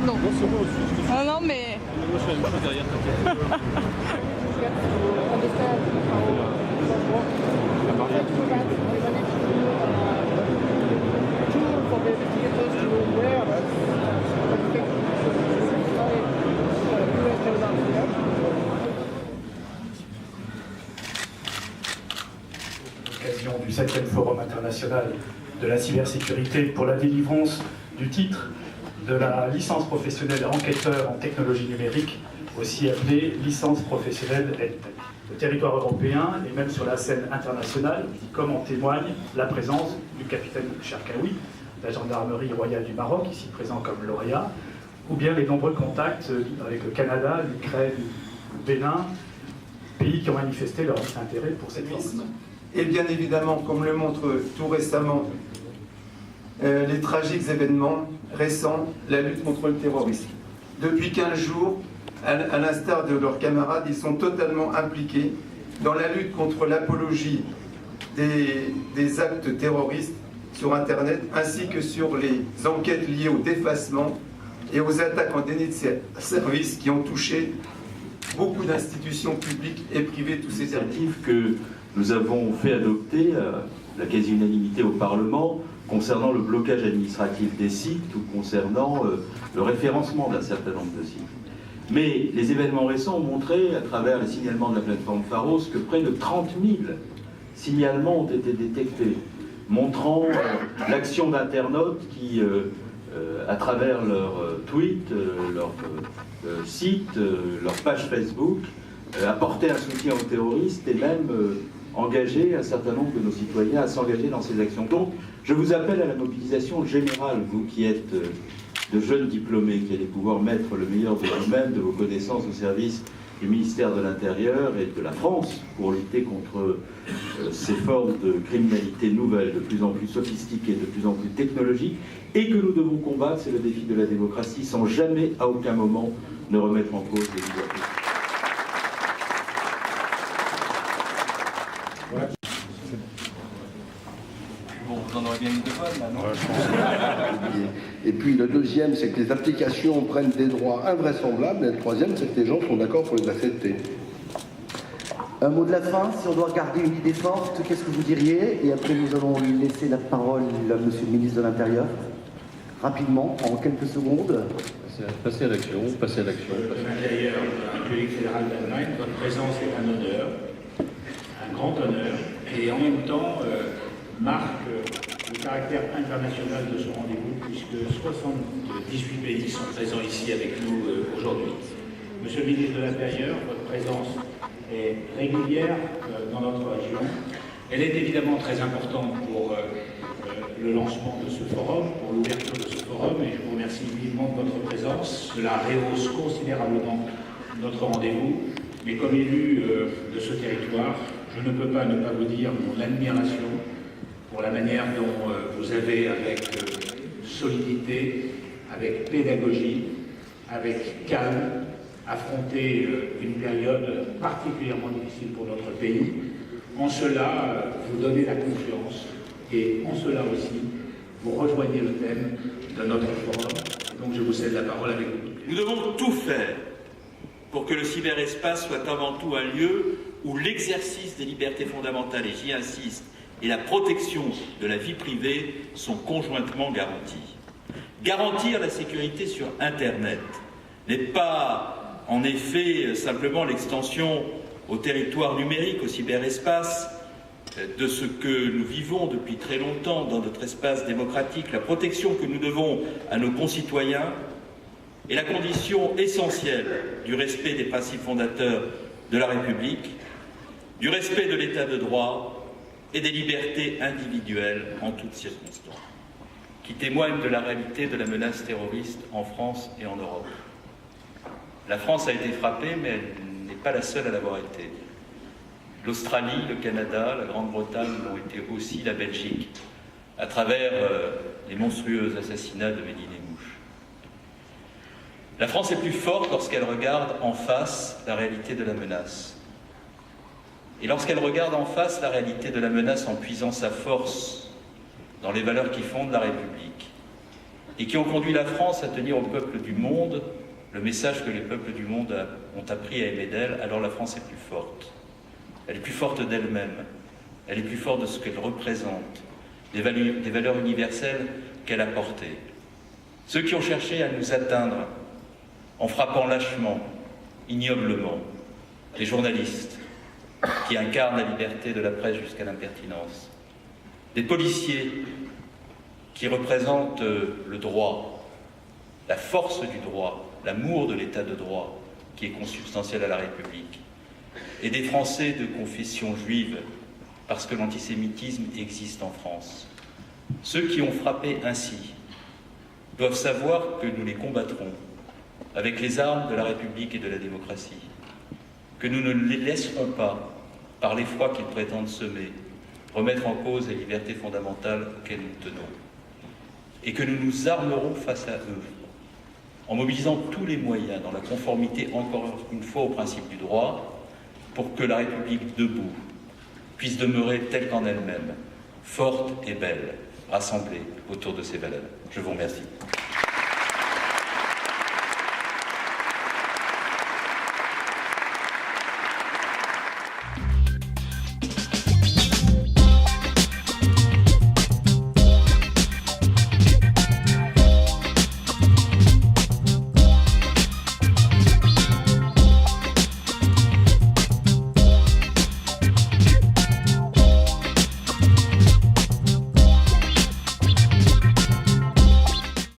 pardon. Non, c'est moi aussi. Ah non, mais... Moi, je fais la même chose derrière, t'inquiète. L'occasion du 7e Forum international de la cybersécurité pour la délivrance du titre de la licence professionnelle enquêteur en technologie numérique, aussi appelée licence professionnelle EdTech. Le territoire européen et même sur la scène internationale, comme en témoigne la présence du capitaine Cherkaoui, de la gendarmerie royale du Maroc, ici présent comme lauréat, ou bien les nombreux contacts avec le Canada, l'Ukraine, le Bénin, pays qui ont manifesté leur intérêt pour cette formation. Et bien évidemment, comme le montre tout récemment les tragiques événements récents, la lutte contre le terrorisme. Depuis 15 jours, à l'instar de leurs camarades, ils sont totalement impliqués dans la lutte contre l'apologie des actes terroristes sur Internet, ainsi que sur les enquêtes liées au défacement et aux attaques en déni de service qui ont touché beaucoup d'institutions publiques et privées tous ces derniers. Que nous avons fait adopter la quasi-unanimité au Parlement concernant le blocage administratif des sites ou concernant le référencement d'un certain nombre de sites. Mais les événements récents ont montré, à travers les signalements de la plateforme Pharos, que près de 30 000 signalements ont été détectés, montrant l'action d'internautes qui, à travers leurs tweets, leurs sites, leurs pages Facebook, apportaient un soutien aux terroristes et même engager un certain nombre de nos citoyens à s'engager dans ces actions. Donc, je vous appelle à la mobilisation générale, vous qui êtes de jeunes diplômés, qui allez pouvoir mettre le meilleur de vous-même, de vos connaissances au service du ministère de l'Intérieur et de la France pour lutter contre ces formes de criminalité nouvelles, de plus en plus sophistiquées, de plus en plus technologiques, et que nous devons combattre, c'est le défi de la démocratie, sans jamais, à aucun moment, ne remettre en cause les libertés. Vous en aurez bien une de bonne, là, non? Et puis le deuxième, c'est que les applications prennent des droits invraisemblables. Et le troisième, c'est que les gens sont d'accord pour les accepter. Un mot de la fin, si on doit garder une idée forte, qu'est-ce que vous diriez? Et après, nous allons laisser la parole à Monsieur le ministre de l'Intérieur. Rapidement, en quelques secondes. Passer à l'action, passer à l'action. L'intérieur de la République fédérale d'Allemagne, votre présence est un honneur, un grand honneur, et en même temps marque le caractère international de ce rendez-vous, puisque 78 pays sont présents ici avec nous aujourd'hui. Monsieur le ministre de l'Intérieur, votre présence est régulière dans notre région. Elle est évidemment très importante pour le lancement de ce forum, pour l'ouverture de ce forum, et je vous remercie vivement de votre présence. Cela rehausse considérablement notre rendez-vous, mais comme élu de ce territoire, je ne peux pas ne pas vous dire mon admiration pour la manière dont vous avez, avec solidité, avec pédagogie, avec calme, affronté une période particulièrement difficile pour notre pays. En cela, vous donnez la confiance et en cela aussi, vous rejoignez le thème de notre forum. Donc je vous cède la parole avec vous. Nous devons tout faire pour que le cyberespace soit avant tout un lieu où l'exercice des libertés fondamentales, et j'y insiste, et la protection de la vie privée sont conjointement garanties. Garantir la sécurité sur Internet n'est pas, en effet, simplement l'extension au territoire numérique, au cyberespace, de ce que nous vivons depuis très longtemps dans notre espace démocratique. La protection que nous devons à nos concitoyens est la condition essentielle du respect des principes fondateurs de la République, du respect de l'état de droit et des libertés individuelles en toutes circonstances, qui témoignent de la réalité de la menace terroriste en France et en Europe. La France a été frappée, mais elle n'est pas la seule à l'avoir été. L'Australie, le Canada, la Grande-Bretagne l'ont été aussi, la Belgique, à travers les monstrueux assassinats de Méline-et-Mouche. La France est plus forte lorsqu'elle regarde en face la réalité de la menace. Et lorsqu'elle regarde en face la réalité de la menace en puisant sa force dans les valeurs qui fondent la République et qui ont conduit la France à tenir au peuple du monde le message que les peuples du monde ont appris à aimer d'elle, alors la France est plus forte. Elle est plus forte d'elle-même, elle est plus forte de ce qu'elle représente, des valeurs universelles qu'elle a portées. Ceux qui ont cherché à nous atteindre en frappant lâchement, ignoblement, des journalistes qui incarnent la liberté de la presse jusqu'à l'impertinence, des policiers qui représentent le droit, la force du droit, l'amour de l'état de droit qui est consubstantiel à la République, et des Français de confession juive, parce que l'antisémitisme existe en France. Ceux qui ont frappé ainsi doivent savoir que nous les combattrons avec les armes de la République et de la démocratie, que nous ne les laisserons pas, par l'effroi qu'ils prétendent semer, remettre en cause les libertés fondamentales auxquelles nous tenons, et que nous nous armerons face à eux, en mobilisant tous les moyens dans la conformité, encore une fois, au principe du droit, pour que la République debout puisse demeurer telle qu'en elle-même, forte et belle, rassemblée autour de ses valeurs. Je vous remercie.